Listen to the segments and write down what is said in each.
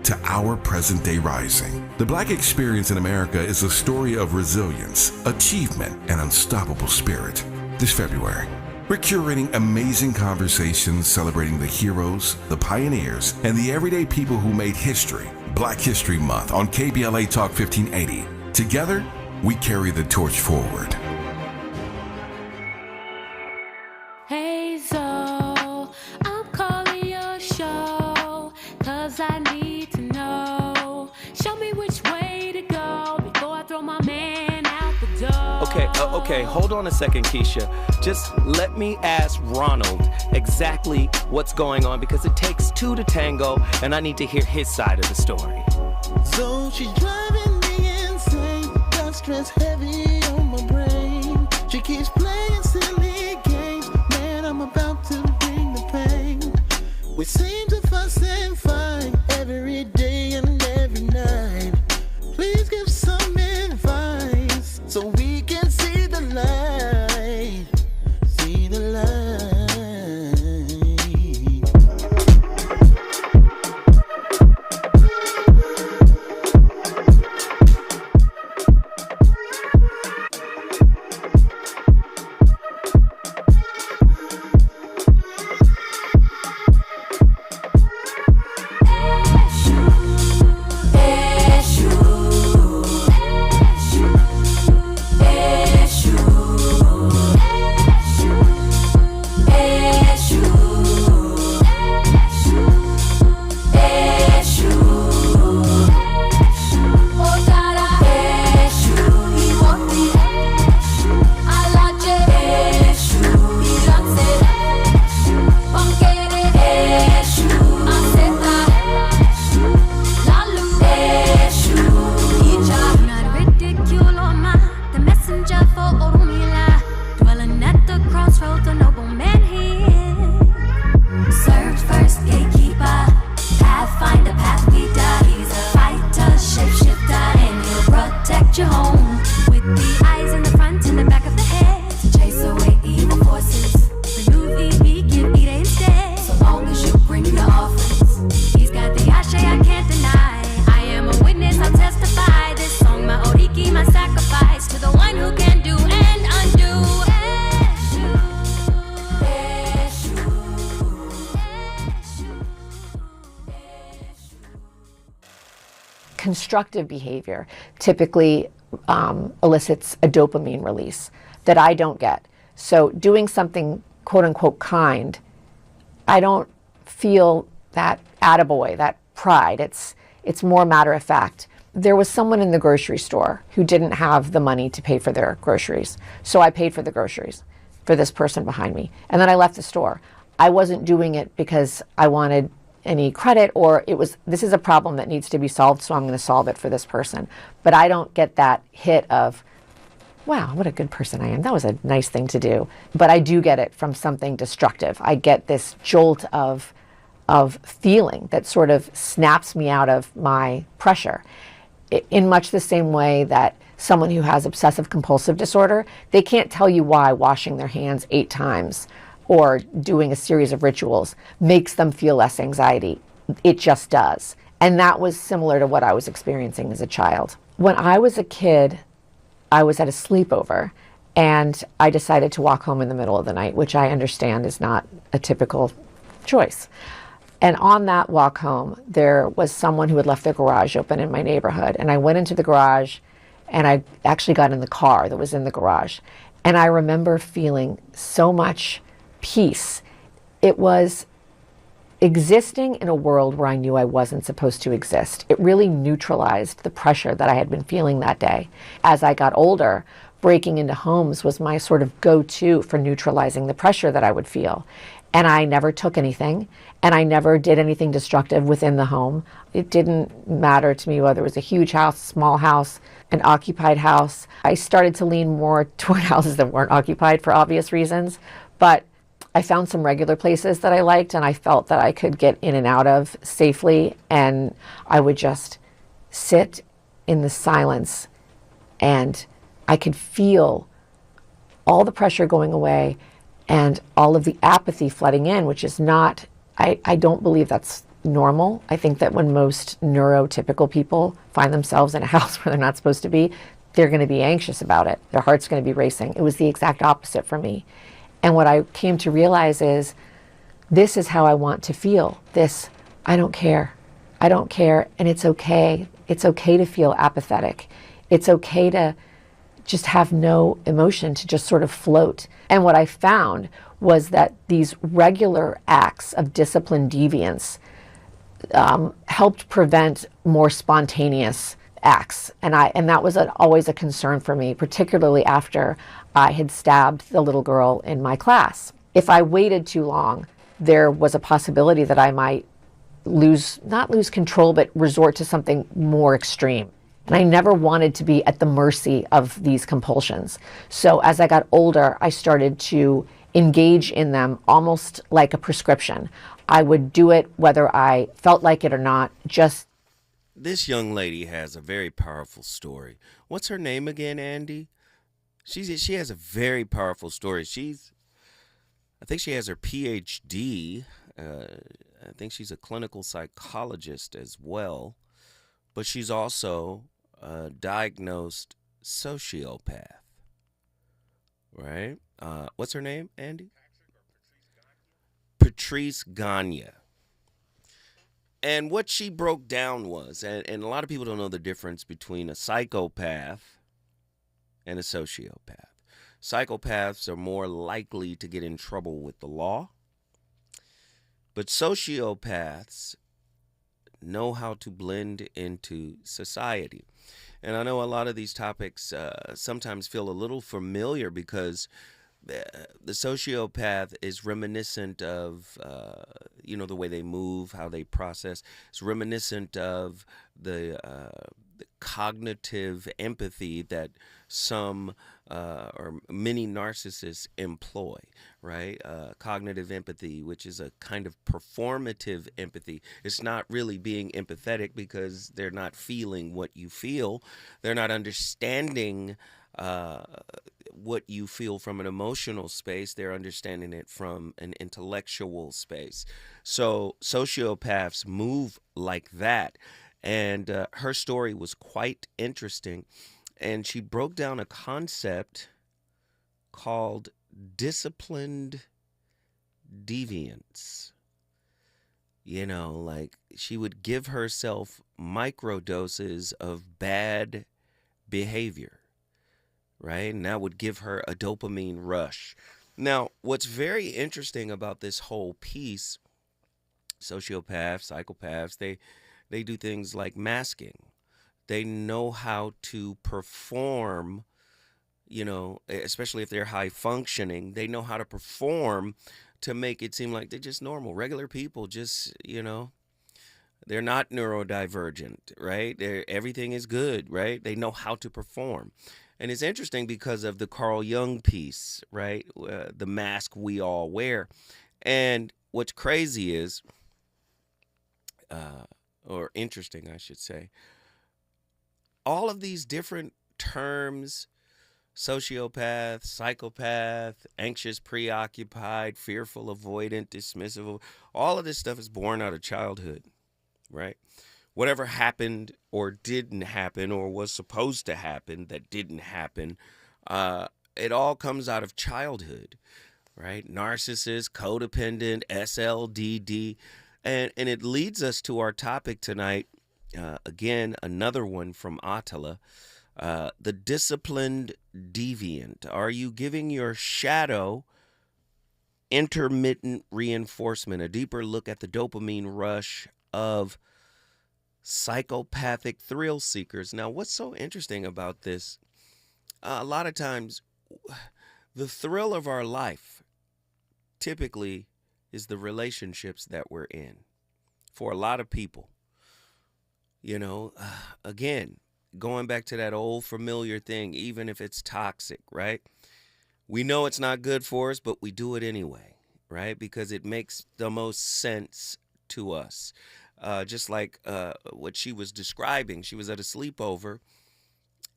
to our present-day rising. The Black experience in America is a story of resilience, achievement, and unstoppable spirit. This February, we're curating amazing conversations celebrating the heroes, the pioneers, and the everyday people who made history. Black History Month on KBLA Talk 1580. Together, we carry the torch forward. Hey, so I'm calling your show, 'cause I need to know. Show me which way to go before I throw my man out the door. Okay, hold on a second, Keisha. Just let me ask Ronald exactly what's going on, because it takes two to tango, and I need to hear his side of the story. So she's driving me insane, got stress heavy on my brain. She keeps playing silly games, man, I'm about to bring the pain. We seem to fuss and fight every day and every night. Please give some advice so we can see the light, see the light. Constructive behavior typically elicits a dopamine release that I don't get. So doing something quote unquote kind, I don't feel that attaboy, that pride. It's more matter of fact. There was someone in the grocery store who didn't have the money to pay for their groceries. So I paid for the groceries for this person behind me. And then I left the store. I wasn't doing it because I wanted any credit, or this is a problem that needs to be solved, so I'm going to solve it for this person. But I don't get that hit of, wow, what a good person I am. That was a nice thing to do. But I do get it from something destructive. I get this jolt of feeling that sort of snaps me out of my pressure. In much the same way that someone who has obsessive compulsive disorder, they can't tell you why washing their hands 8 times or doing a series of rituals makes them feel less anxiety. It just does. And that was similar to what I was experiencing as a child. When I was a kid, I was at a sleepover and I decided to walk home in the middle of the night, which I understand is not a typical choice. And on that walk home, there was someone who had left their garage open in my neighborhood. And I went into the garage and I actually got in the car that was in the garage. And I remember feeling so much peace. It was existing in a world where I knew I wasn't supposed to exist. It really neutralized the pressure that I had been feeling that day. As I got older, breaking into homes was my sort of go-to for neutralizing the pressure that I would feel. And I never took anything, and I never did anything destructive within the home. It didn't matter to me whether it was a huge house, small house, an occupied house. I started to lean more toward houses that weren't occupied for obvious reasons, but I found some regular places that I liked and I felt that I could get in and out of safely, and I would just sit in the silence and I could feel all the pressure going away and all of the apathy flooding in, which is not, I don't believe that's normal. I think that when most neurotypical people find themselves in a house where they're not supposed to be, they're going to be anxious about it. Their heart's going to be racing. It was the exact opposite for me. And what I came to realize is this is how I want to feel. This, I don't care. I don't care. And it's okay. It's okay to feel apathetic. It's okay to just have no emotion, to just sort of float. And what I found was that these regular acts of disciplined deviance helped prevent more spontaneous acts. And that was always a concern for me, particularly after I had stabbed the little girl in my class. If I waited too long, there was a possibility that I might not lose control, but resort to something more extreme. And I never wanted to be at the mercy of these compulsions. So as I got older, I started to engage in them almost like a prescription. I would do it whether I felt like it or not. This young lady has a very powerful story. What's her name again, Andy? She has a very powerful story. I think she has her PhD. I think she's a clinical psychologist as well, but she's also a diagnosed sociopath, right? What's her name, Andy? Patrice Gagne. And what she broke down was, and a lot of people don't know the difference between a psychopath and a sociopath. Psychopaths are more likely to get in trouble with the law, but sociopaths know how to blend into society. And I know a lot of these topics sometimes feel a little familiar because the sociopath is reminiscent of, the way they move, how they process. It's reminiscent of the cognitive empathy that some or many narcissists employ, right? Cognitive empathy, which is a kind of performative empathy. It's not really being empathetic because they're not feeling what you feel. They're not understanding what you feel from an emotional space. They're understanding it from an intellectual space. So sociopaths move like that. And her story was quite interesting. And she broke down a concept called disciplined deviance. Like she would give herself microdoses of bad behavior, right? And that would give her a dopamine rush. Now, what's very interesting about this whole piece, sociopaths, psychopaths, they do things like masking. They know how to perform, especially if they're high functioning, they know how to perform to make it seem like they're just normal, regular people, just, they're not neurodivergent, right? Everything is good, right? They know how to perform. And it's interesting because of the Carl Jung piece, right? The mask we all wear. And what's crazy is, or interesting, I should say, all of these different terms, sociopath, psychopath, anxious, preoccupied, fearful, avoidant, dismissive, all of this stuff is born out of childhood, right? Whatever happened or didn't happen or was supposed to happen that didn't happen, it all comes out of childhood, right? Narcissist, codependent, SLDD. And it leads us to our topic tonight. Again, another one from Attila. The disciplined deviant. Are you giving your shadow intermittent reinforcement? A deeper look at the dopamine rush of psychopathic thrill seekers. Now, what's so interesting about this? A lot of times, the thrill of our life typically is the relationships that we're in. For a lot of people, again, going back to that old familiar thing, even if it's toxic, right? We know it's not good for us, but we do it anyway, right? Because it makes the most sense to us. Just like what she was describing, she was at a sleepover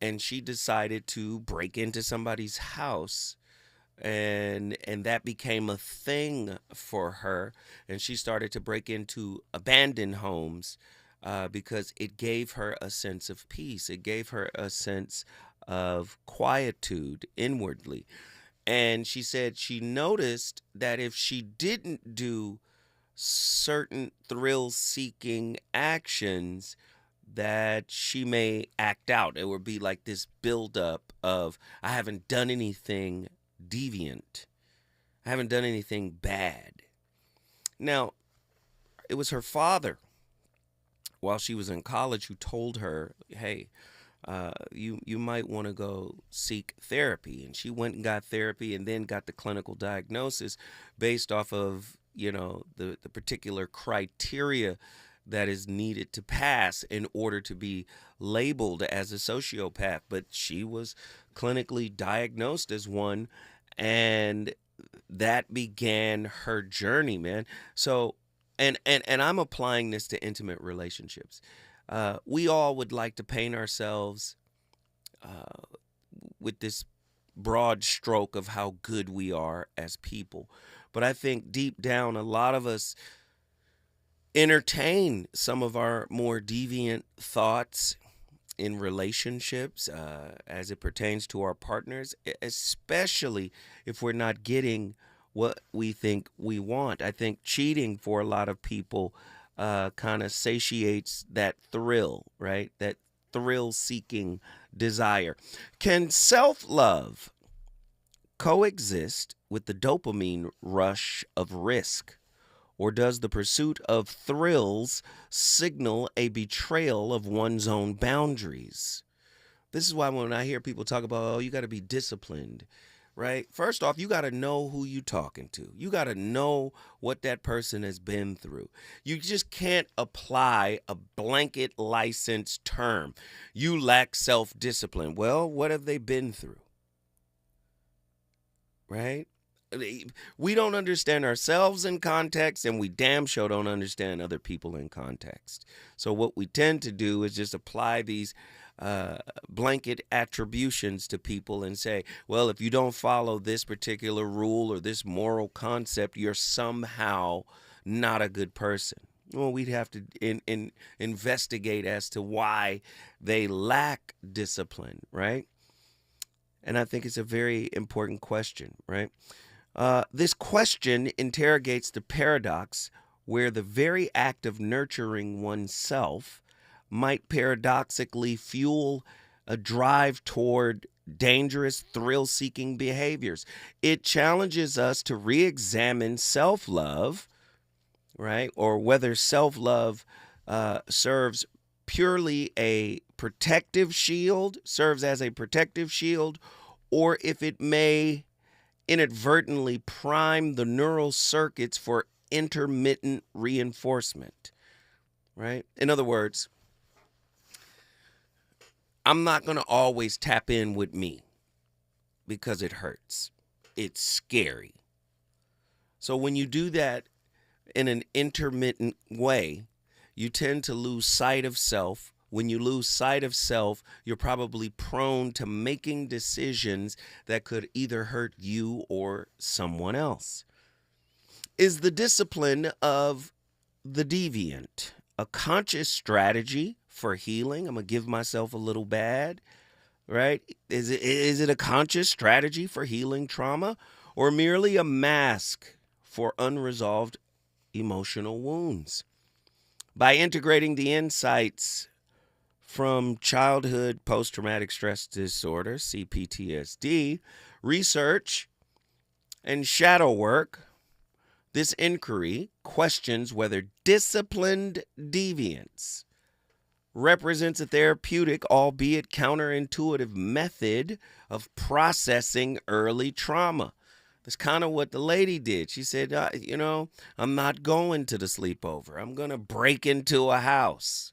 and she decided to break into somebody's house and that became a thing for her, and she started to break into abandoned homes because it gave her a sense of peace. It gave her a sense of quietude inwardly. And she said she noticed that if she didn't do certain thrill-seeking actions, that she may act out. It would be like this buildup of, I haven't done anything deviant. I haven't done anything bad. Now, it was her father, while she was in college, who told her, hey, you might want to go seek therapy. And she went and got therapy and then got the clinical diagnosis based off of, the particular criteria that is needed to pass in order to be labeled as a sociopath. But she was clinically diagnosed as one, and that began her journey, man. So, and I'm applying this to intimate relationships. We all would like to paint ourselves with this broad stroke of how good we are as people. But I think deep down, a lot of us entertain some of our more deviant thoughts in relationships as it pertains to our partners, especially if we're not getting what we think we want. I think cheating for a lot of people kind of satiates that thrill, right? That thrill-seeking desire. Can self-love coexist with the dopamine rush of risk? Or does the pursuit of thrills signal a betrayal of one's own boundaries? This is why when I hear people talk about, oh, you got to be disciplined, right? First off, you got to know who you're talking to. You got to know what that person has been through. You just can't apply a blanket license term. You lack self-discipline. Well, what have they been through? Right? We don't understand ourselves in context, and we damn sure don't understand other people in context. So what we tend to do is just apply these blanket attributions to people and say, well, if you don't follow this particular rule or this moral concept, you're somehow not a good person. Well, we'd have to investigate as to why they lack discipline, right? And I think it's a very important question, right? This question interrogates the paradox where the very act of nurturing oneself might paradoxically fuel a drive toward dangerous, thrill-seeking behaviors. It challenges us to re-examine self-love, right? Or whether self-love serves purely a protective shield, serves as a protective shield, or if it may inadvertently prime the neural circuits for intermittent reinforcement, right? In other words, I'm not going to always tap in with me because it hurts. It's scary. So when you do that in an intermittent way, you tend to lose sight of self. When you lose sight of self, you're probably prone to making decisions that could either hurt you or someone else. Is the discipline of the deviant a conscious strategy for healing? I'm going to give myself a little bad, right? Is it a conscious strategy for healing trauma, or merely a mask for unresolved emotional wounds? By integrating the insights from childhood post-traumatic stress disorder, CPTSD, research, and shadow work, this inquiry questions whether disciplined deviance represents a therapeutic, albeit counterintuitive, method of processing early trauma. That's kind of what the lady did. She said, I'm not going to the sleepover. I'm going to break into a house.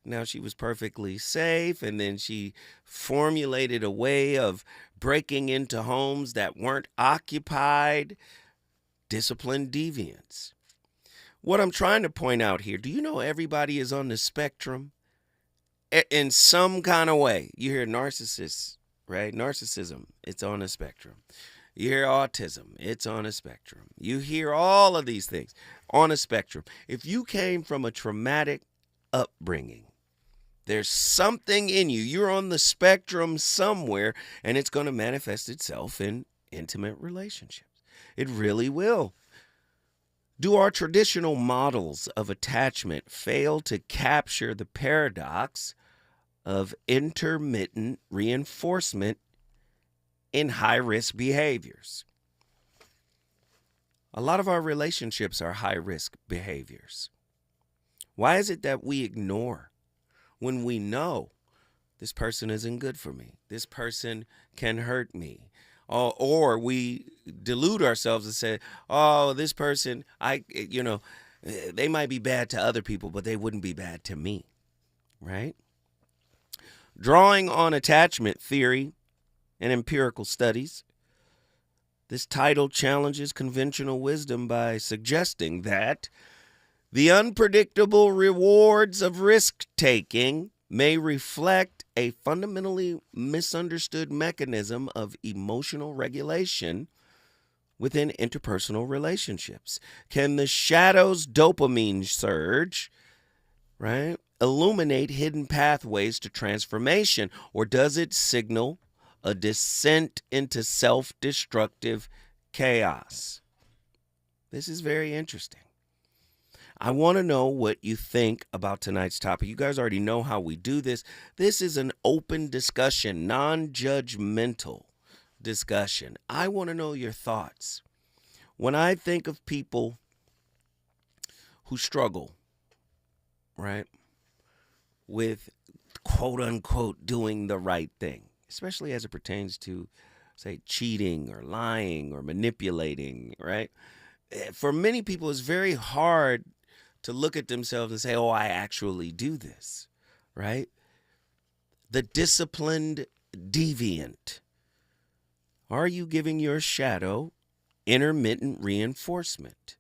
Now, she was perfectly safe, and then she formulated a way of breaking into homes that weren't occupied. Disciplined deviance. What I'm trying to point out here, do you know everybody is on the spectrum? In some kind of way. You hear narcissists, right? Narcissism, it's on the spectrum. You hear autism, it's on a spectrum. You hear all of these things on a spectrum. If you came from a traumatic upbringing, there's something in you. You're on the spectrum somewhere, and it's going to manifest itself in intimate relationships. It really will. Do our traditional models of attachment fail to capture the paradox of intermittent reinforcement in high-risk behaviors? A lot of our relationships are high-risk behaviors. Why is it that we ignore when we know this person isn't good for me? This person can hurt me. Or we delude ourselves and say, oh, this person, they might be bad to other people, but they wouldn't be bad to me, right? Drawing on attachment theory and empirical studies, this title challenges conventional wisdom by suggesting that the unpredictable rewards of risk-taking may reflect a fundamentally misunderstood mechanism of emotional regulation within interpersonal relationships. Can the shadow's dopamine surge, right, illuminate hidden pathways to transformation, or does it signal a descent into self-destructive chaos? This is very interesting. I want to know what you think about tonight's topic. You guys already know how we do this. This is an open discussion, non-judgmental discussion. I want to know your thoughts. When I think of people who struggle, right, with quote-unquote doing the right thing, especially as it pertains to, say, cheating or lying or manipulating, right? For many people, it's very hard to look at themselves and say, oh, I actually do this, right? The disciplined deviant. Are you giving your shadow intermittent reinforcement?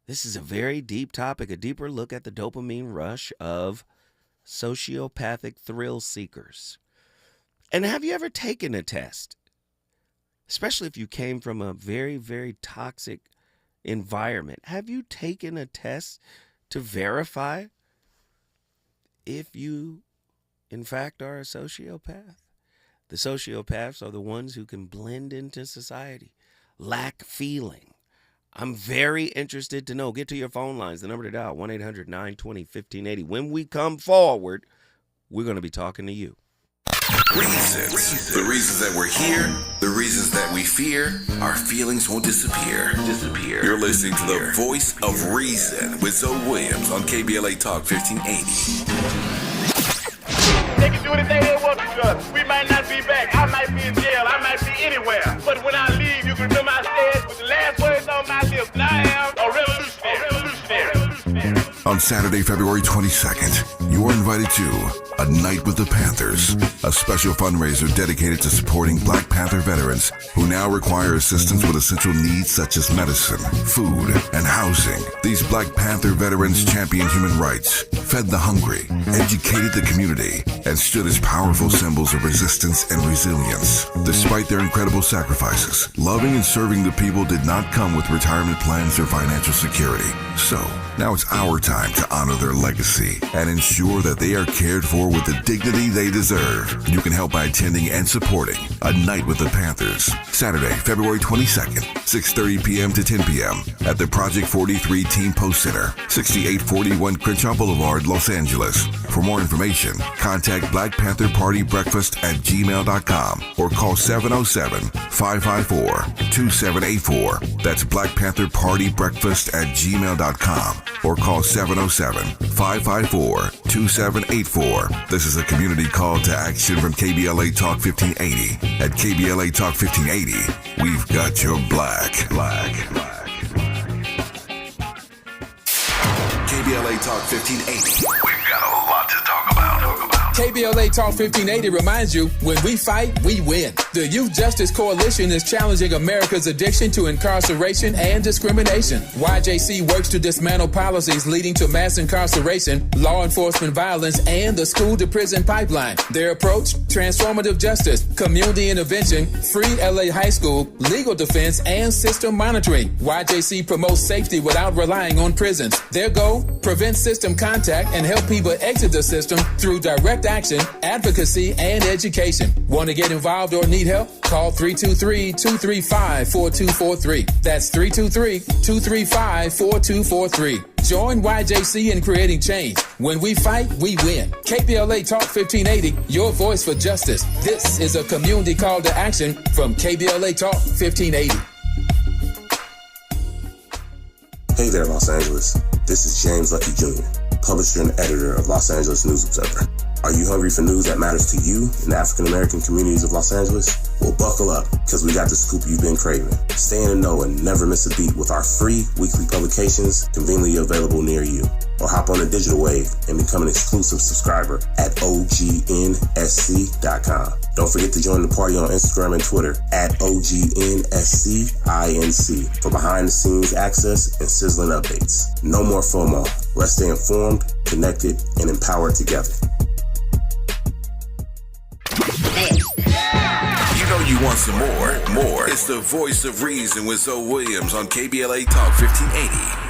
This is a very deep topic, a deeper look at the dopamine rush of sociopathic thrill seekers. And have you ever taken a test, especially if you came from a very, very toxic environment? Have you taken a test to verify if you, in fact, are a sociopath? The sociopaths are the ones who can blend into society, lack feeling. I'm very interested to know. Get to your phone lines. The number to dial, 1-800-920-1580. When we come forward, we're going to be talking to you. Reasons. The reasons that we're here, the reasons that we fear, our feelings won't disappear. You're listening to the voice of reason with Zoe Williams on KBLA Talk 1580. They can do anything they want to us. We might not be back. I might be in jail. I might be anywhere. But when I leave, you can remember I said with the last words on my lips, I am a revolutionary. On Saturday, February 22nd, you are invited to A Night with the Panthers, a special fundraiser dedicated to supporting Black Panther veterans who now require assistance with essential needs such as medicine, food, and housing. These Black Panther veterans championed human rights, fed the hungry, educated the community, and stood as powerful symbols of resistance and resilience. Despite their incredible sacrifices, loving and serving the people did not come with retirement plans or financial security. So, now it's our time to honor their legacy and ensure that they are cared for with the dignity they deserve. You can help by attending and supporting A Night with the Panthers, Saturday, February 22nd, 6:30 p.m. to 10 p.m. at the Project 43 Team Post Center, 6841 Crenshaw Boulevard, Los Angeles. For more information, contact Black Panther Party Breakfast at gmail.com or call 707-554-2784. That's Black Panther Party Breakfast at gmail.com or call 707-554-2784. This is a community call to action from KBLA Talk 1580. At KBLA Talk 1580, we've got your black. KBLA Talk 1580. We've got a lot to talk about. KBLA Talk 1580 reminds you, when we fight, we win. The Youth Justice Coalition is challenging America's addiction to incarceration and discrimination. YJC works to dismantle policies leading to mass incarceration, law enforcement violence, and the school-to-prison pipeline. Their approach, transformative justice, community intervention, free LA high school, legal defense, and system monitoring. YJC promotes safety without relying on prisons. Their goal, prevent system contact and help people exit the system through direct action, advocacy, and education. Want to get involved or need help? Call 323-235-4243. That's 323-235-4243. Join YJC in creating change. When we fight, we win. KBLA Talk 1580, your voice for justice. This is a community call to action from KBLA Talk 1580. Hey there, Los Angeles. This is James Lucky Jr., publisher and editor of Los Angeles News Observer. Are you hungry for news that matters to you in the African-American communities of Los Angeles? Well, buckle up, because we got the scoop you've been craving. Stay in the know and never miss a beat with our free weekly publications conveniently available near you. Or hop on the digital wave and become an exclusive subscriber at OGNSC.com. Don't forget to join the party on Instagram and Twitter at OGNSCINC for behind-the-scenes access and sizzling updates. No more FOMO. Let's stay informed, connected, and empowered together. You know you want some more. It's the voice of reason with Zoe Williams on KBLA Talk 1580.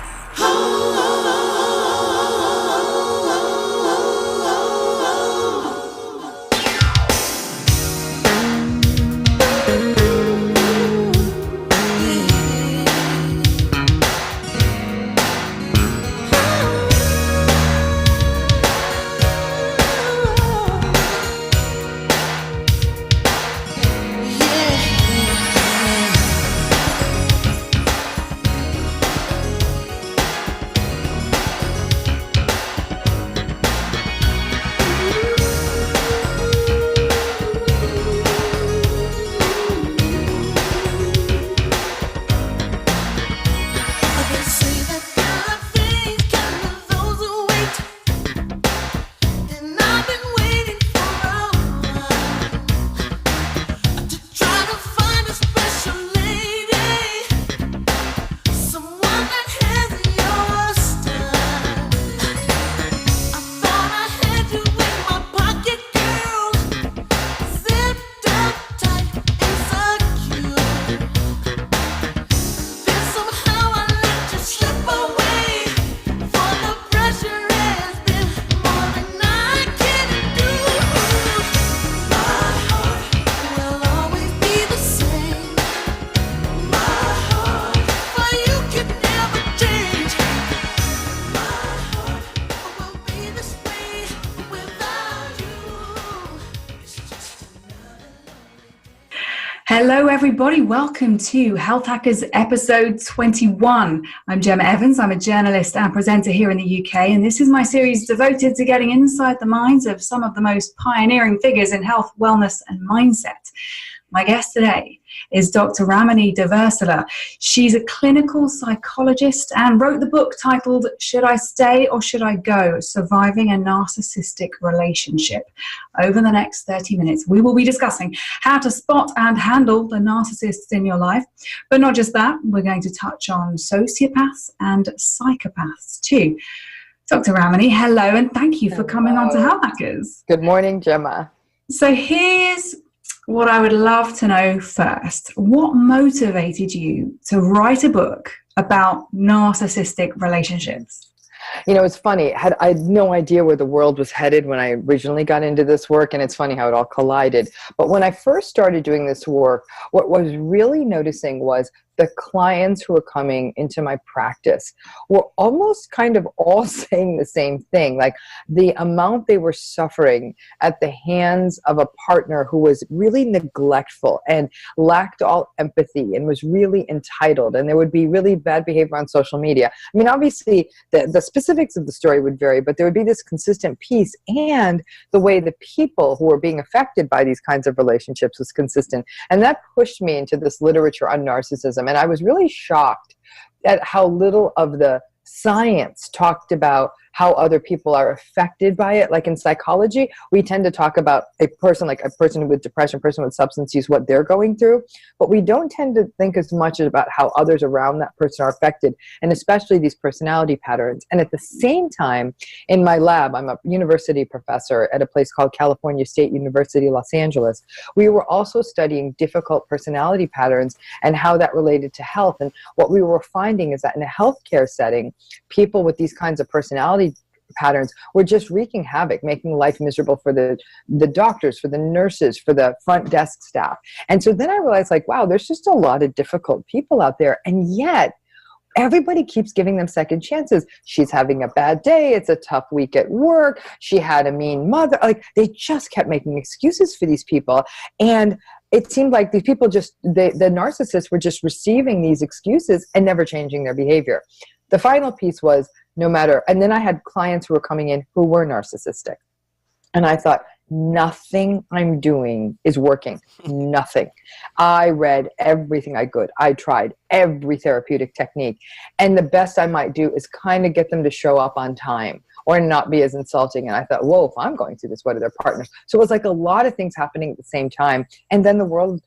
Hello, everybody. Welcome to Health Hackers episode 21. I'm Gemma Evans. I'm a journalist and presenter here in the UK, and this is my series devoted to getting inside the minds of some of the most pioneering figures in health, wellness, and mindset. My guest today is Dr. Ramani Deversala. She's a clinical psychologist and wrote the book titled Should I Stay or Should I Go? Surviving a Narcissistic Relationship. Over the next 30 minutes, we will be discussing how to spot and handle the narcissists in your life. But not just that, we're going to touch on sociopaths and psychopaths too. Dr. Ramani, hello, and thank you for coming on to Health Hackers. Good morning, Gemma. So here's what I would love to know first. What motivated you to write a book about narcissistic relationships? You know, it's funny. I had no idea where the world was headed when I originally got into this work, and it's funny how it all collided. But when I first started doing this work, what I was really noticing was the clients who were coming into my practice were almost kind of all saying the same thing. Like the amount they were suffering at the hands of a partner who was really neglectful and lacked all empathy and was really entitled. And there would be really bad behavior on social media. I mean, obviously the specifics of the story would vary, but there would be this consistent piece, and the way the people who were being affected by these kinds of relationships was consistent. And that pushed me into this literature on narcissism. And I was really shocked at how little of the science talked about how other people are affected by it. Like in psychology, we tend to talk about a person with depression, a person with substance use, what they're going through, but we don't tend to think as much about how others around that person are affected, and especially these personality patterns. And at the same time, in my lab, I'm a university professor at a place called California State University, Los Angeles. We were also studying difficult personality patterns and how that related to health. And what we were finding is that in a healthcare setting, people with these kinds of personality patterns were just wreaking havoc, making life miserable for the doctors, for the nurses, for the front desk staff. And so then I realized, like, wow, there's just a lot of difficult people out there. And yet everybody keeps giving them second chances. She's having a bad day. It's a tough week at work. She had a mean mother. Like, they just kept making excuses for these people. And it seemed like these people the narcissists were just receiving these excuses and never changing their behavior. The final piece was and then I had clients who were coming in who were narcissistic. And I thought, nothing I'm doing is working. Nothing. I read everything I could. I tried every therapeutic technique. And the best I might do is kind of get them to show up on time or not be as insulting. And I thought, whoa, if I'm going through this, what are their partners? So it was like a lot of things happening at the same time. And then the world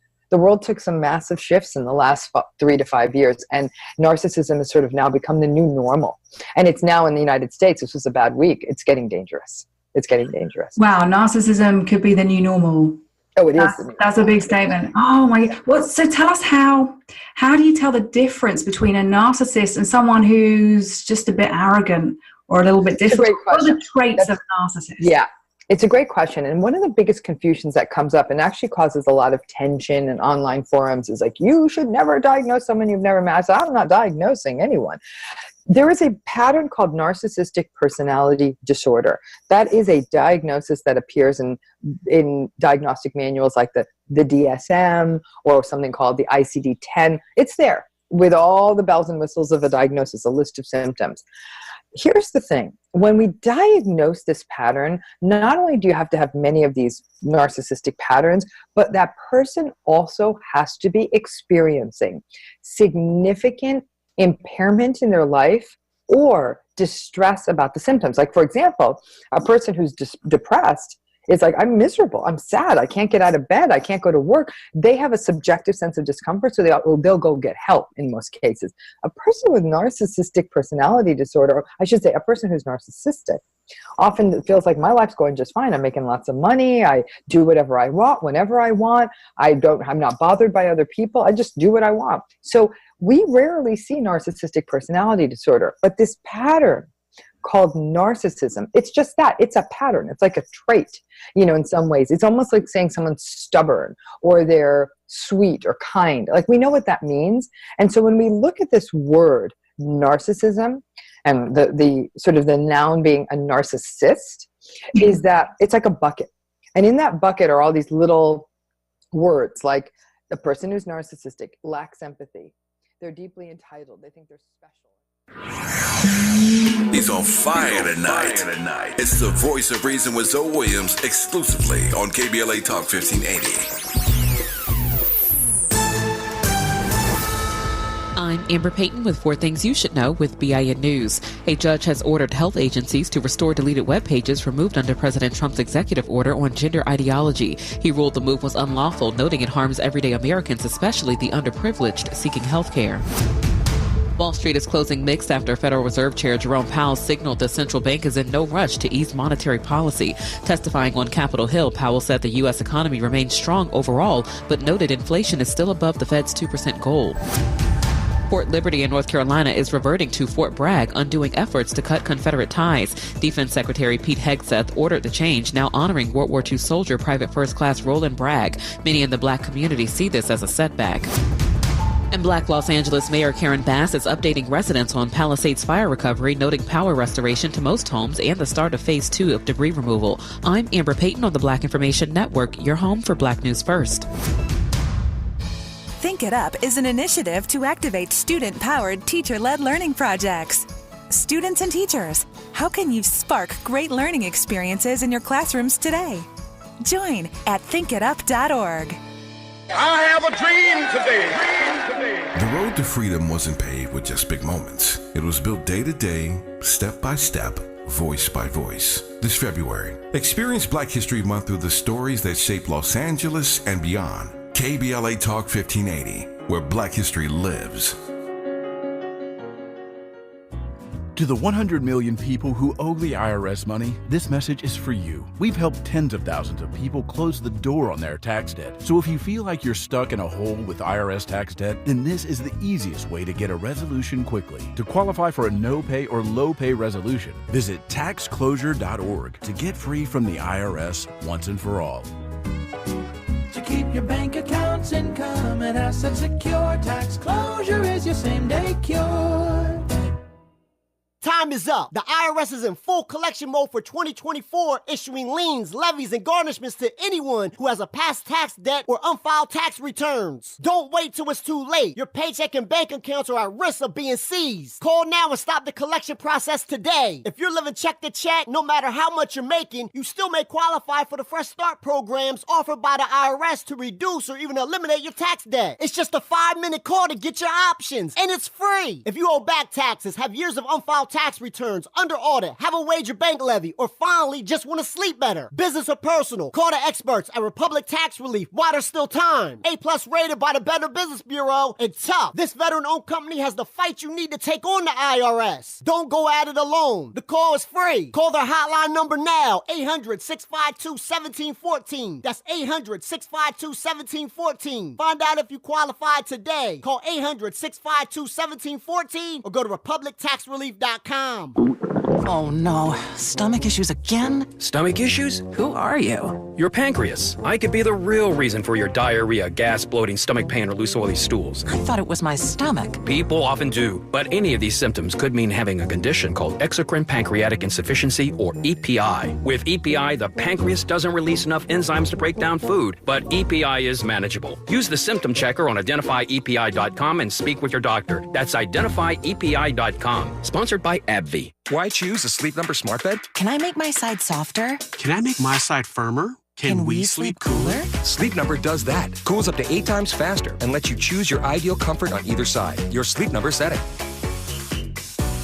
took some massive shifts in the last 3 to 5 years, and narcissism has sort of now become the new normal. And it's now in the United States. This was a bad week. It's getting dangerous. It's getting dangerous. Wow, narcissism could be the new normal. Oh, it is. That's a big statement. Oh my God. So tell us how do you tell the difference between a narcissist and someone who's just a bit arrogant or a little bit different? What are the traits of a narcissist? Yeah. It's a great question. And one of the biggest confusions that comes up and actually causes a lot of tension in online forums is like, you should never diagnose someone you've never met. So I'm not diagnosing anyone. There is a pattern called narcissistic personality disorder. That is a diagnosis that appears in diagnostic manuals like the DSM or something called the ICD-10. It's there with all the bells and whistles of a diagnosis, a list of symptoms. Here's the thing. When we diagnose this pattern, not only do you have to have many of these narcissistic patterns, but that person also has to be experiencing significant impairment in their life or distress about the symptoms. Like, for example, a person who's depressed is like, I'm miserable, I'm sad, I can't get out of bed, I can't go to work. They have a subjective sense of discomfort, so they'll go get help in most cases. A person with narcissistic personality disorder, or I should say a person who's narcissistic, often feels like my life's going just fine. I'm making lots of money, I do whatever I want, whenever I want, I'm not bothered by other people, I just do what I want. So we rarely see narcissistic personality disorder, but this pattern called narcissism, it's just that, it's a pattern, it's like a trait, in some ways. It's almost like saying someone's stubborn or they're sweet or kind. Like, we know what that means. And so when we look at this word narcissism, and the sort of the noun being a narcissist, is that it's like a bucket. And in that bucket are all these little words, like the person who's narcissistic lacks empathy, they're deeply entitled, they think they're special. He's on fire tonight. It's the Voice of Reason with Zoe Williams, exclusively on KBLA Talk 1580. I'm Amber Payton with 4 Things You Should Know with BIN News. A judge has ordered health agencies to restore deleted web pages removed under President Trump's executive order on gender ideology. He ruled the move was unlawful, noting it harms everyday Americans, especially the underprivileged seeking health care. Wall Street is closing mixed after Federal Reserve Chair Jerome Powell signaled the central bank is in no rush to ease monetary policy. Testifying on Capitol Hill, Powell said the U.S. economy remains strong overall, but noted inflation is still above the Fed's 2% goal. Fort Liberty in North Carolina is reverting to Fort Bragg, undoing efforts to cut Confederate ties. Defense Secretary Pete Hegseth ordered the change, now honoring World War II soldier Private First Class Roland Bragg. Many in the black community see this as a setback. And Black Los Angeles Mayor Karen Bass is updating residents on Palisades fire recovery, noting power restoration to most homes and the start of Phase 2 of debris removal. I'm Amber Payton on the Black Information Network, your home for Black News First. Think It Up is an initiative to activate student-powered, teacher-led learning projects. Students and teachers, how can you spark great learning experiences in your classrooms today? Join at thinkitup.org. I have a dream today. The road to freedom wasn't paved with just big moments. It was built day to day, step by step, voice by voice. This February, experience Black History Month through the stories that shape Los Angeles and beyond. KBLA Talk 1580, where Black history lives. To the 100 million people who owe the IRS money, this message is for you. We've helped tens of thousands of people close the door on their tax debt. So if you feel like you're stuck in a hole with IRS tax debt, then this is the easiest way to get a resolution quickly. To qualify for a no-pay or low-pay resolution, visit taxclosure.org to get free from the IRS once and for all. To keep your bank accounts, income, and assets secure, tax closure is your same-day cure. Time is up. The IRS is in full collection mode for 2024, issuing liens, levies, and garnishments to anyone who has a past tax debt or unfiled tax returns. Don't wait till it's too late. Your paycheck and bank accounts are at risk of being seized. Call now and stop the collection process today. If you're living check to check, no matter how much you're making, you still may qualify for the Fresh Start programs offered by the IRS to reduce or even eliminate your tax debt. It's just a 5-minute call to get your options, and it's free. If you owe back taxes, have years of unfiled tax returns, under audit, have a wage bank levy, or finally just want to sleep better, business or personal, call the experts at Republic Tax Relief while there's still time. A+ rated by the Better Business Bureau, and tough. This veteran-owned company has the fight you need to take on the IRS. Don't go at it alone. The call is free. Call their hotline number now, 800-652-1714. That's 800-652-1714. Find out if you qualify today. Call 800-652-1714 or go to republictaxrelief.com. Oh no, stomach issues again? Stomach issues? Who are you? Your pancreas. I could be the real reason for your diarrhea, gas, bloating, stomach pain, or loose oily stools. I thought it was my stomach. People often do, but any of these symptoms could mean having a condition called exocrine pancreatic insufficiency, or EPI. With EPI, the pancreas doesn't release enough enzymes to break down food, but EPI is manageable. Use the symptom checker on identifyepi.com and speak with your doctor. That's identifyepi.com. Sponsored by AbbVie. Why choose a Sleep Number smart bed? Can I make my side softer? Can I make my side firmer? Can we sleep cooler? Sleep Number does that. Cools up to 8 times faster and lets you choose your ideal comfort on either side. Your Sleep Number setting.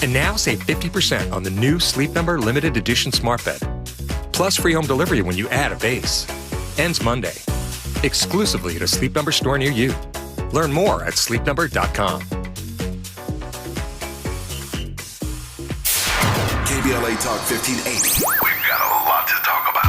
And now save 50% on the new Sleep Number limited edition smart bed. Plus free home delivery when you add a base. Ends Monday. Exclusively at a Sleep Number store near you. Learn more at sleepnumber.com. KBLA Talk 1580. We've got a lot to talk about.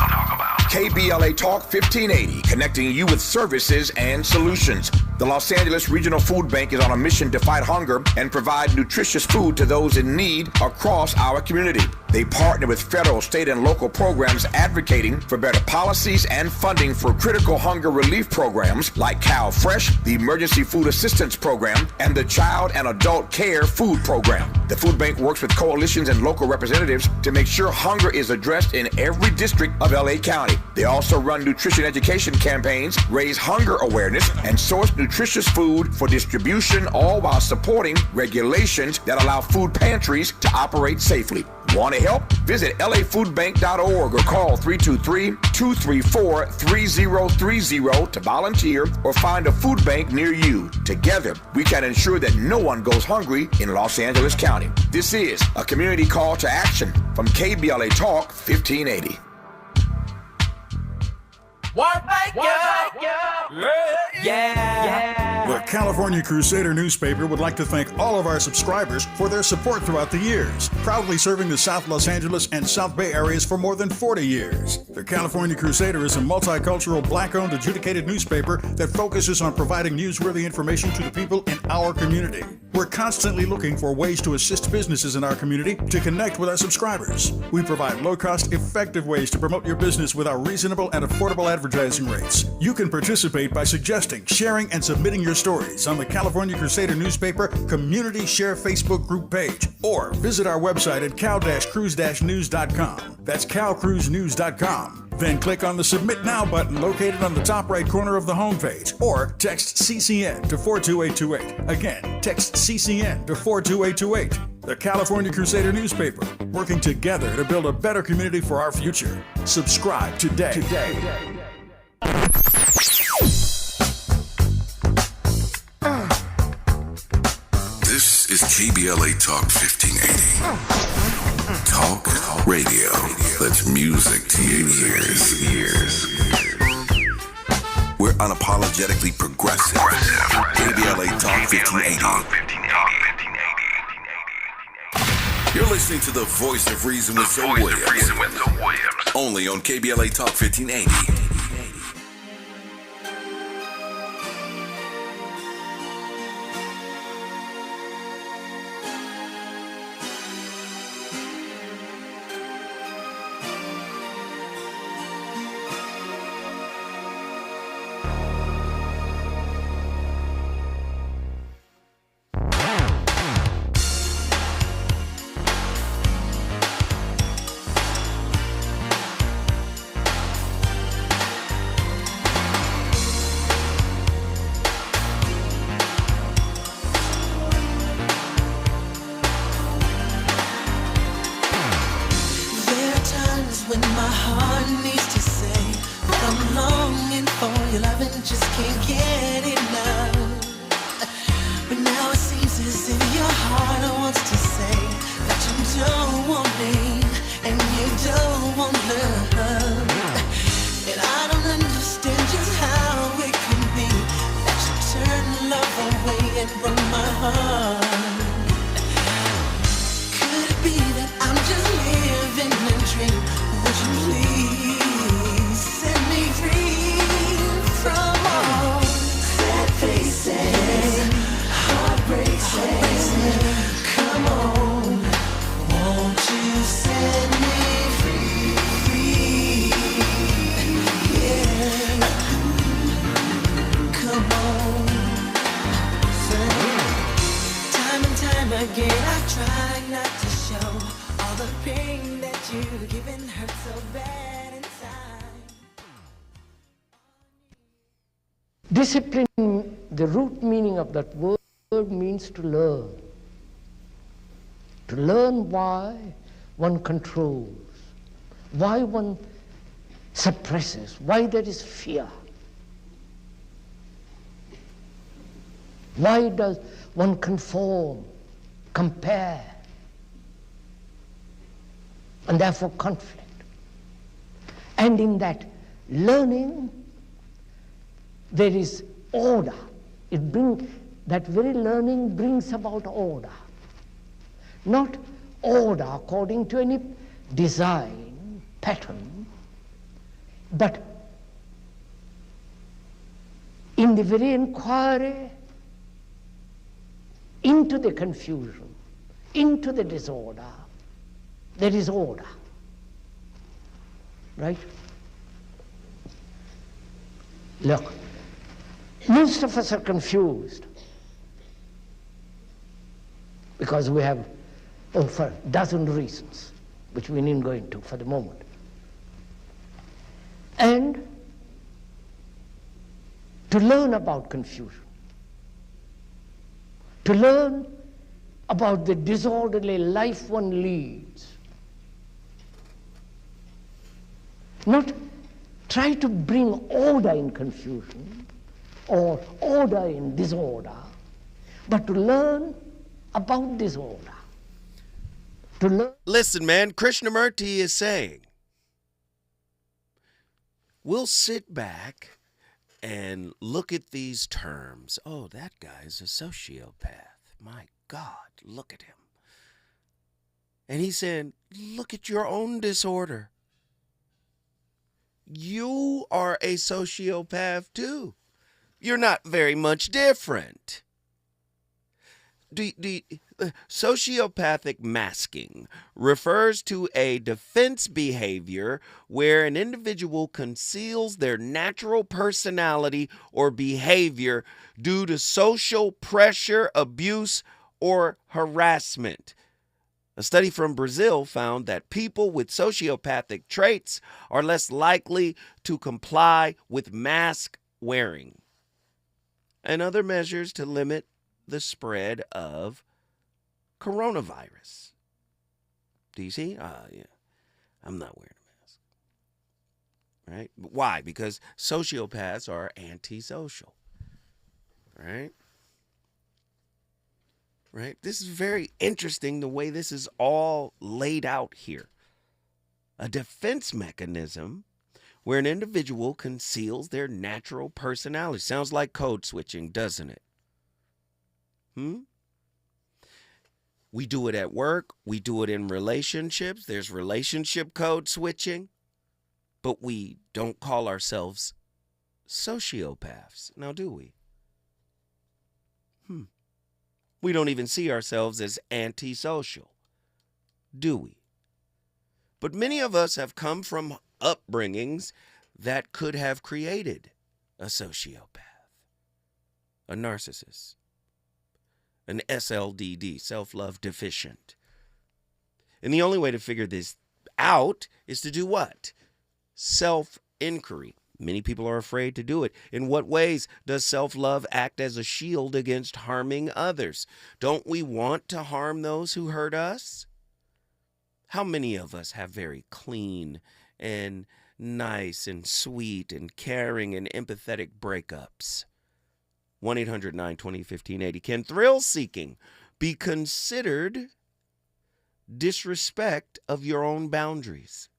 KBLA Talk 1580, connecting you with services and solutions. The Los Angeles Regional Food Bank is on a mission to fight hunger and provide nutritious food to those in need across our community. They partner with federal, state, and local programs advocating for better policies and funding for critical hunger relief programs like Cal Fresh, the Emergency Food Assistance Program, and the Child and Adult Care Food Program. The food bank works with coalitions and local representatives to make sure hunger is addressed in every district of LA County. They also run nutrition education campaigns, raise hunger awareness, and source nutritious food for distribution, all while supporting regulations that allow food pantries to operate safely. Want to help? Visit lafoodbank.org or call 323-234-3030 to volunteer or find a food bank near you. Together, we can ensure that no one goes hungry in Los Angeles County. This is a community call to action from KBLA Talk 1580. The California Crusader newspaper would like to thank all of our subscribers for their support throughout the years, proudly serving the South Los Angeles and South Bay areas for more than 40 years. The California Crusader is a multicultural, black-owned, adjudicated newspaper that focuses on providing newsworthy information to the people in our community. We're constantly looking for ways to assist businesses in our community to connect with our subscribers. We provide low-cost, effective ways to promote your business with our reasonable and affordable advertising rates. You can participate by suggesting, sharing, and submitting your stories on the California Crusader newspaper Community Share Facebook group page, or visit our website at cal-cruise-news.com. That's calcruisenews.com. Then click on the Submit Now button located on the top right corner of the homepage, or text CCN to 42828. Again, text CCN to 42828. The California Crusader newspaper, working together to build a better community for our future. Subscribe today. This is KBLA Talk 1580. Talk radio. That's music to your ears. We're unapologetically progressive. KBLA Talk 1580. You're listening to the voice of reason with Zoe Williams. Only on KBLA Talk 1580. Discipline, the root meaning of that word means to learn. To learn why one controls, why one suppresses, why there is fear. Why does one conform, compare, and therefore conflict? And in that learning, there is order. That very learning brings about order. Not order according to any design, pattern, but in the very inquiry into the confusion, into the disorder, there is order. Right? Look, most of us are confused because we have, for a dozen reasons, which we needn't go into for the moment. And to learn about confusion, to learn about the disorderly life one leads, not try to bring order in confusion or order in disorder, but to learn about disorder. To learn. Listen, man, Krishnamurti is saying, we'll sit back and look at these terms. Oh, that guy's a sociopath. My God, look at him. And he's saying, look at your own disorder. You are a sociopath too. You're not very much different. Sociopathic masking refers to a defense behavior where an individual conceals their natural personality or behavior due to social pressure, abuse, or harassment. A study from Brazil found that people with sociopathic traits are less likely to comply with mask wearing and other measures to limit the spread of coronavirus. Do you see? Yeah. I'm not wearing a mask. Right? Why? Because sociopaths are antisocial. Right? right? This is very interesting the way this is all laid out here. A defense mechanism where an individual conceals their natural personality. Sounds like code switching, doesn't it? We do it at work. We do it in relationships. There's relationship code switching. But we don't call ourselves sociopaths. Now, do we? We don't even see ourselves as antisocial, do we? But many of us have come from upbringings that could have created a sociopath, a narcissist, an SLDD, self-love deficient. And the only way to figure this out is to do what? Self-inquiry. Many people are afraid to do it. In what ways does self-love act as a shield against harming others? Don't we want to harm those who hurt us? How many of us have very clean and nice and sweet and caring and empathetic breakups? 1-800-920-1580. Can thrill-seeking be considered disrespect of your own boundaries?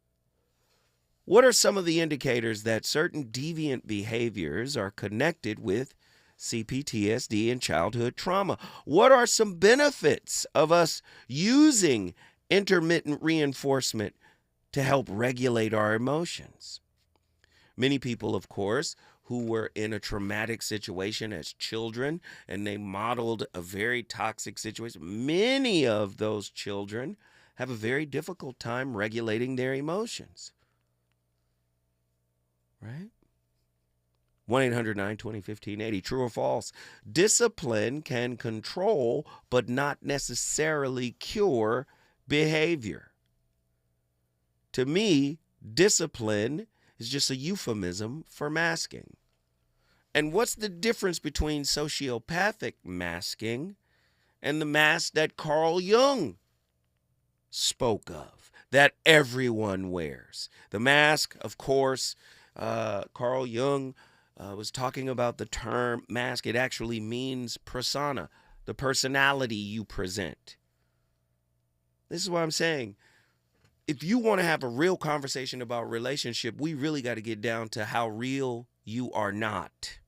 What are some of the indicators that certain deviant behaviors are connected with CPTSD and childhood trauma? What are some benefits of us using intermittent reinforcement to help regulate our emotions? Many people, of course, who were in a traumatic situation as children and they modeled a very toxic situation, many of those children have a very difficult time regulating their emotions. Right? 1-800-920-1580. True or false? Discipline can control but not necessarily cure behavior. To me, discipline is just a euphemism for masking. And what's the difference between sociopathic masking and the mask that Carl Jung spoke of, that everyone wears? The mask, of course, Carl Jung was talking about the term mask. It actually means persona, the personality you present. This is what I'm saying. If you want to have a real conversation about relationship, we really got to get down to how real you are not.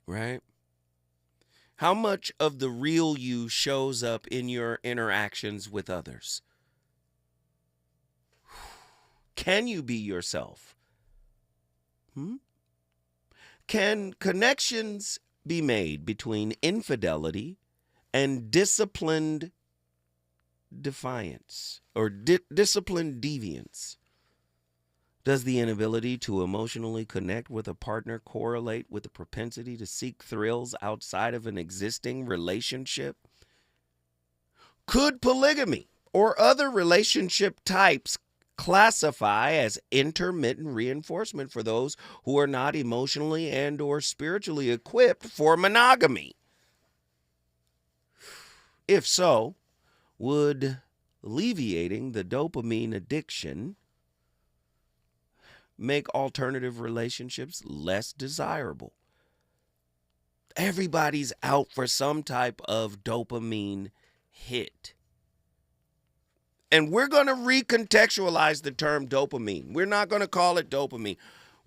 Right? How much of the real you shows up in your interactions with others? Can you be yourself? Can connections be made between infidelity and disciplined defiance or disciplined deviance? Does the inability to emotionally connect with a partner correlate with the propensity to seek thrills outside of an existing relationship? Could polygamy or other relationship types classify as intermittent reinforcement for those who are not emotionally and or spiritually equipped for monogamy? If so, would alleviating the dopamine addiction make alternative relationships less desirable? Everybody's out for some type of dopamine hit. And we're going to recontextualize the term dopamine. We're not going to call it dopamine.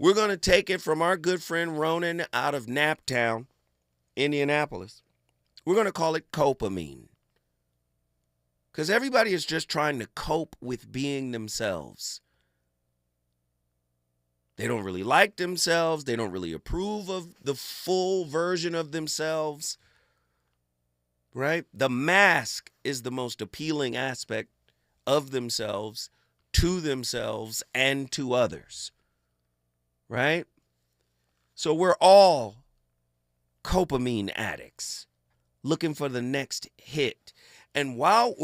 We're going to take it from our good friend Ronan out of Naptown, Indianapolis. We're going to call it copamine. Because everybody is just trying to cope with being themselves. They don't really like themselves. They don't really approve of the full version of themselves. Right? The mask is the most appealing aspect of themselves, and to others. Right? So we're all copamine addicts looking for the next hit. And while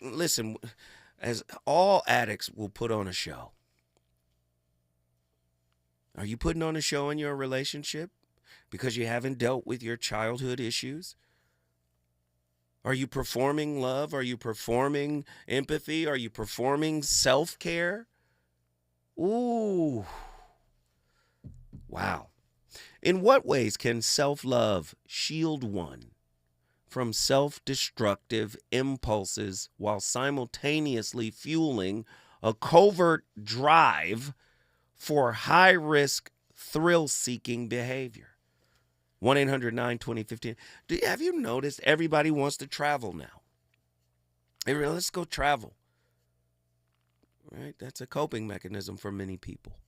listen, as all addicts will put on a show. Are you putting on a show in your relationship because you haven't dealt with your childhood issues? Are you performing love? Are you performing empathy? Are you performing self-care? Ooh. Wow. In what ways can self-love shield one from self-destructive impulses while simultaneously fueling a covert drive for high-risk, thrill-seeking behavior. 1-800-920-15. Have you noticed everybody wants to travel now? Let's go travel. Right? That's a coping mechanism for many people.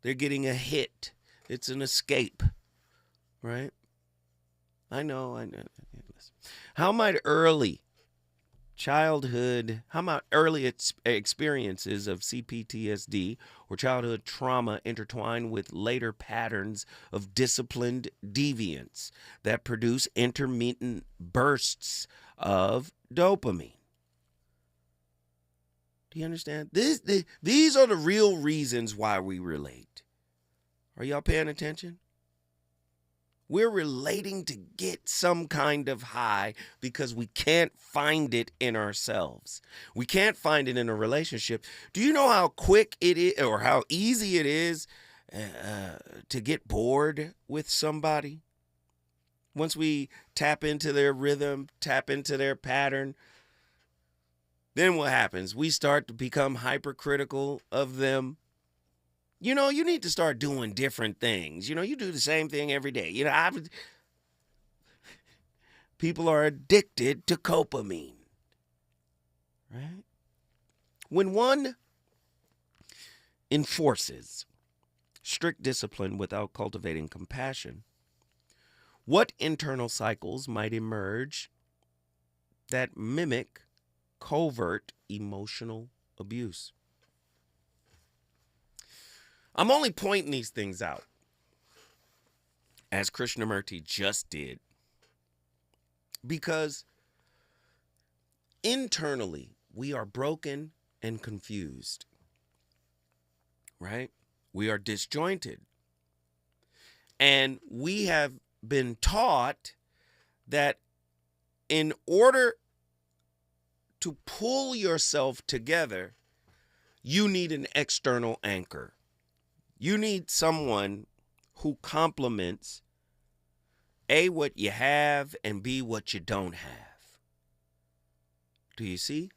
They're getting a hit. It's an escape. Right? I know. How might early experiences of CPTSD or childhood trauma intertwine with later patterns of disciplined deviance that produce intermittent bursts of dopamine? Do you understand? These are the real reasons why we relate. Are y'all paying attention? We're relating to get some kind of high because we can't find it in ourselves. We can't find it in a relationship. Do you know how quick it is or how easy it is to get bored with somebody? Once we tap into their rhythm, tap into their pattern, then what happens? We start to become hypercritical of them. You know, you need to start doing different things. You know, you do the same thing every day. You know, people are addicted to copamine, right? When one enforces strict discipline without cultivating compassion, what internal cycles might emerge that mimic covert emotional abuse? I'm only pointing these things out, as Krishnamurti just did, because internally we are broken and confused, right? We are disjointed. And we have been taught that in order to pull yourself together, you need an external anchor. You need someone who complements A, what you have, and B, what you don't have. Do you see?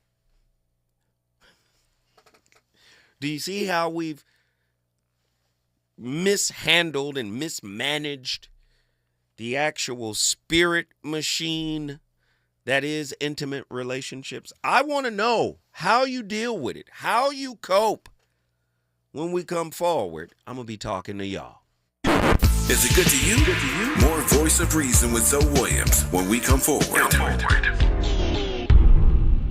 Do you see how we've mishandled and mismanaged the actual spirit machine that is intimate relationships? I want to know how you deal with it, how you cope. When we come forward, I'm going to be talking to y'all. Is it good to you? More Voice of Reason with Zoe Williams when we come forward.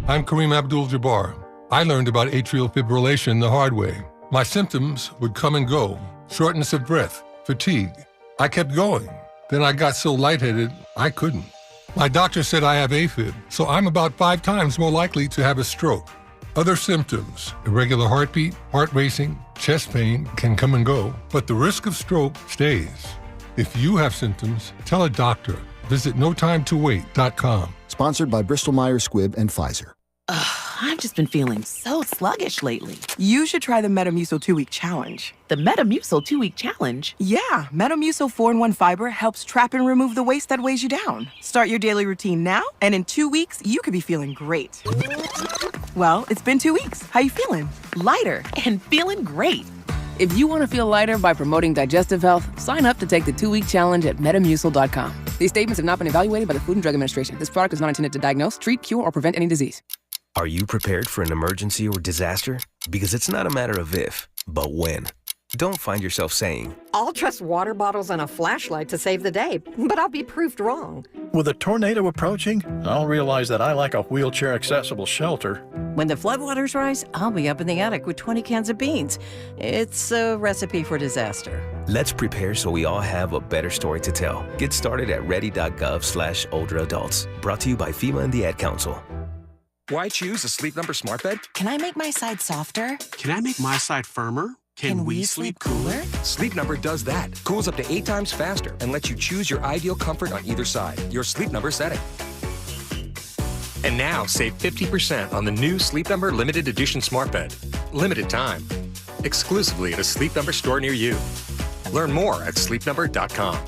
I'm Kareem Abdul-Jabbar. I learned about atrial fibrillation the hard way. My symptoms would come and go. Shortness of breath, fatigue. I kept going. Then I got so lightheaded, I couldn't. My doctor said I have AFib, so I'm about 5 times more likely to have a stroke. Other symptoms, irregular heartbeat, heart racing, chest pain can come and go, but the risk of stroke stays. If you have symptoms, tell a doctor. Visit notimetowait.com. Sponsored by Bristol-Myers Squibb and Pfizer. I've just been feeling so sluggish lately. You should try the Metamucil 2-Week Challenge. The Metamucil 2-Week Challenge? Yeah, Metamucil 4-in-1 Fiber helps trap and remove the waste that weighs you down. Start your daily routine now, and in 2 weeks, you could be feeling great. Well, it's been 2 weeks. How you feeling? Lighter and feeling great. If you want to feel lighter by promoting digestive health, sign up to take the 2-week challenge at Metamucil.com. These statements have not been evaluated by the Food and Drug Administration. This product is not intended to diagnose, treat, cure, or prevent any disease. Are you prepared for an emergency or disaster? Because it's not a matter of if, but when. Don't find yourself saying, I'll trust water bottles and a flashlight to save the day, but I'll be proved wrong. With a tornado approaching, I'll realize that I lack a wheelchair-accessible shelter. When the floodwaters rise, I'll be up in the attic with 20 cans of beans. It's a recipe for disaster. let's prepare so we all have a better story to tell. Get started at ready.gov/older adults. Brought to you by FEMA and the Ad Council. Why choose a Sleep Number smart bed? Can I make my side softer? Can I make my side firmer? Can we sleep cooler? Sleep Number does that. Cools up to 8 times faster and lets you choose your ideal comfort on either side. Your Sleep Number setting. And now save 50% on the new Sleep Number limited edition smart bed. Limited time. Exclusively at a Sleep Number store near you. Learn more at sleepnumber.com.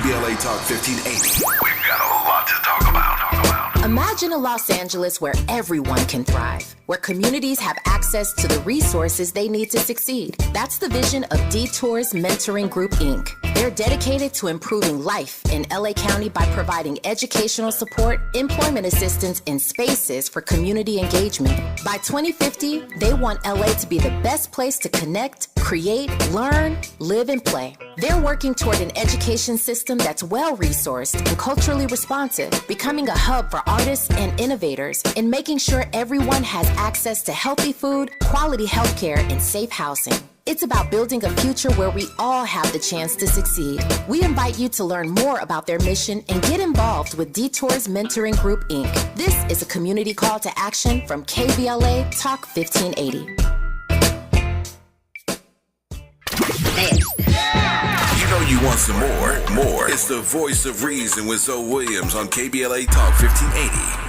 KBLA Talk 1580. We've got a lot to talk about. Imagine a Los Angeles where everyone can thrive, where communities have access to the resources they need to succeed. That's the vision of Detours Mentoring Group, Inc. They're dedicated to improving life in LA County by providing educational support, employment assistance, and spaces for community engagement. By 2050, they want LA to be the best place to connect, create, learn, live, and play. They're working toward an education system that's well-resourced and culturally responsive, becoming a hub for artists and innovators, and making sure everyone has access to healthy food, quality healthcare, and safe housing. It's about building a future where we all have the chance to succeed. We invite you to learn more about their mission and get involved with Detours Mentoring Group, Inc. This is a community call to action from KBLA Talk 1580. You know you want some more. It's the voice of reason with Zoe Williams on KBLA Talk 1580.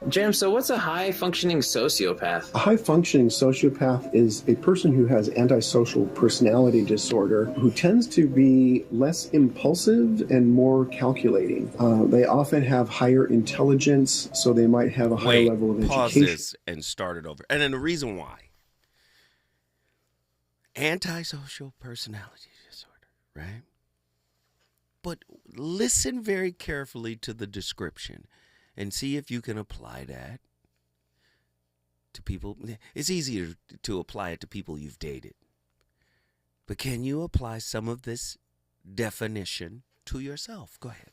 Jim, so what's a high-functioning sociopath? A high-functioning sociopath is a person who has antisocial personality disorder who tends to be less impulsive and more calculating. They often have higher intelligence, so they might have a higher level of Pause education. this and start it over. And then the reason why. Antisocial personality disorder, right? But listen very carefully to the description and see if you can apply that to people. It's easier to apply it to people you've dated. But can you apply some of this definition to yourself? Go ahead.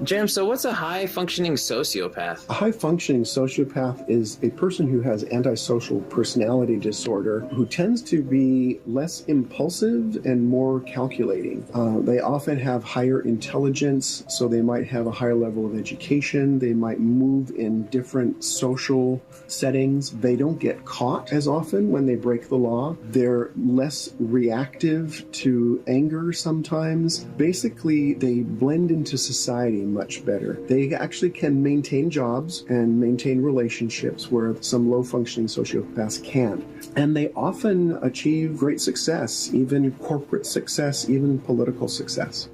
Jim, so what's a high-functioning sociopath? A high-functioning sociopath is a person who has antisocial personality disorder who tends to be less impulsive and more calculating. They often have higher intelligence, so they might have a higher level of education. They might move in different social settings. They don't get caught as often when they break the law. They're less reactive to anger sometimes. Basically, they blend into society much better. They actually can maintain jobs and maintain relationships where some low-functioning sociopaths can't. And they often achieve great success, even corporate success, even political success.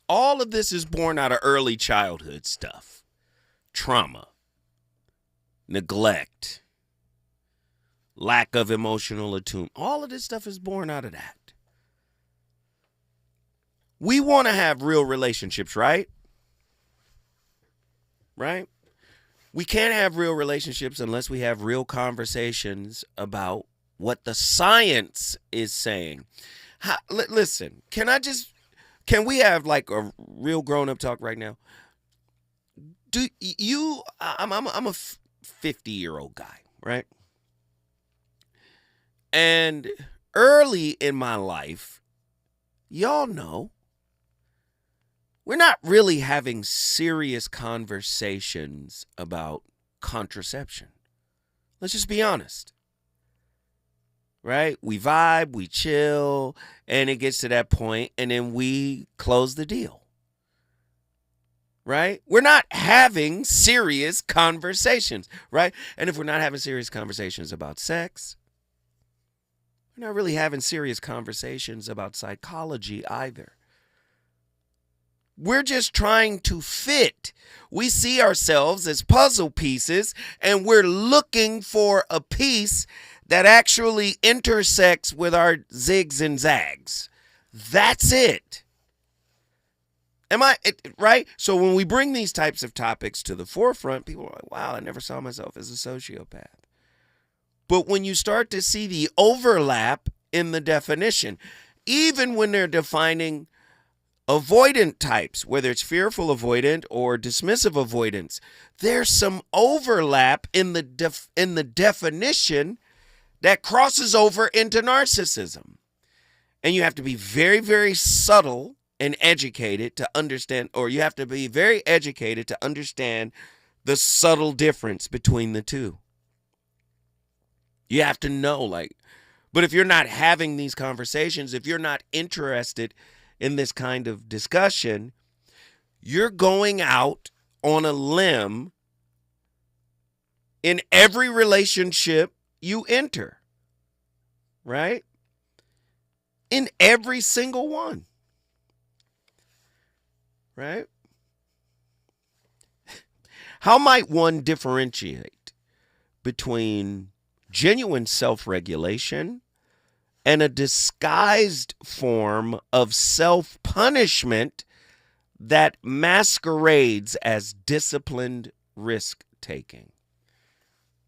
All of this is born out of early childhood stuff. Trauma, neglect, lack of emotional attunement. All of this stuff is born out of that. We want to have real relationships, right? Right? We can't have real relationships unless we have real conversations about what the science is saying. Listen, can we have like a real grown-up talk right now? I'm a 50-year-old guy, right? And early in my life, y'all know, we're not really having serious conversations about contraception. Let's just be honest. right? We vibe, we chill, and it gets to that point, and then we close the deal, right? We're not having serious conversations, right? And if we're not having serious conversations about sex, we're not really having serious conversations about psychology either. We're just trying to fit. We see ourselves as puzzle pieces, and we're looking for a piece that actually intersects with our zigs and zags. That's it. Am I right? So when we bring these types of topics to the forefront, people are like, wow, I never saw myself as a sociopath. But when you start to see the overlap in the definition, even when they're defining avoidant types, whether it's fearful avoidant or dismissive avoidance, there's some overlap in the definition that crosses over into narcissism. And you have to be very, very subtle and educated to understand, or you have to be very educated to understand the subtle difference between the two. You have to know, but if you're not having these conversations, if you're not interested in this kind of discussion, you're going out on a limb in every relationship you enter, right? In every single one, right? How might one differentiate between genuine self-regulation and a disguised form of self-punishment that masquerades as disciplined risk-taking?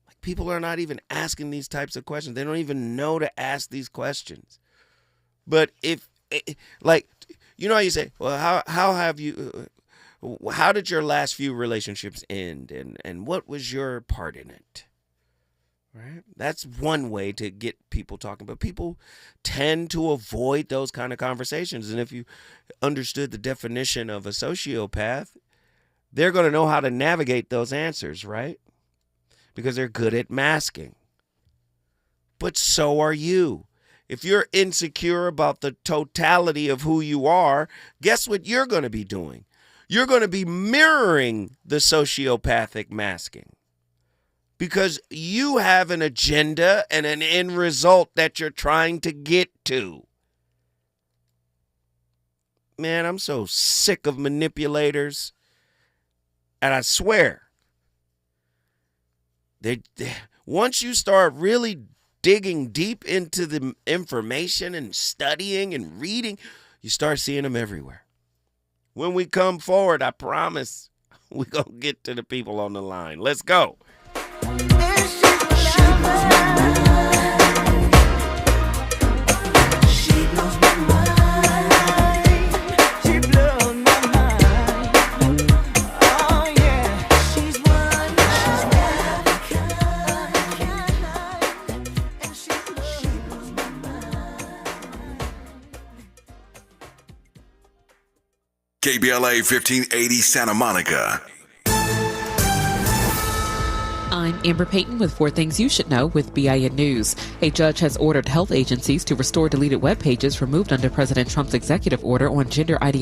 Like, people are not even asking these types of questions. They don't even know to ask these questions. But if, how you say, well, how did your last few relationships end, and what was your part in it? Right? That's one way to get people talking, but people tend to avoid those kind of conversations. And if you understood the definition of a sociopath, they're going to know how to navigate those answers, right? Because they're good at masking. But so are you. If you're insecure about the totality of who you are, guess what you're going to be doing? You're going to be mirroring the sociopathic masking. Because you have an agenda and an end result that you're trying to get to. Man, I'm so sick of manipulators. And I swear, once you start really digging deep into the information and studying and reading, you start seeing them everywhere. When we come forward, I promise we're going to get to the people on the line. Let's go. KBLA 1580 Santa Monica. I'm Amber Payton with 4 Things You Should Know with BIN News. A judge has ordered health agencies to restore deleted web pages removed under President Trump's executive order on gender ideology.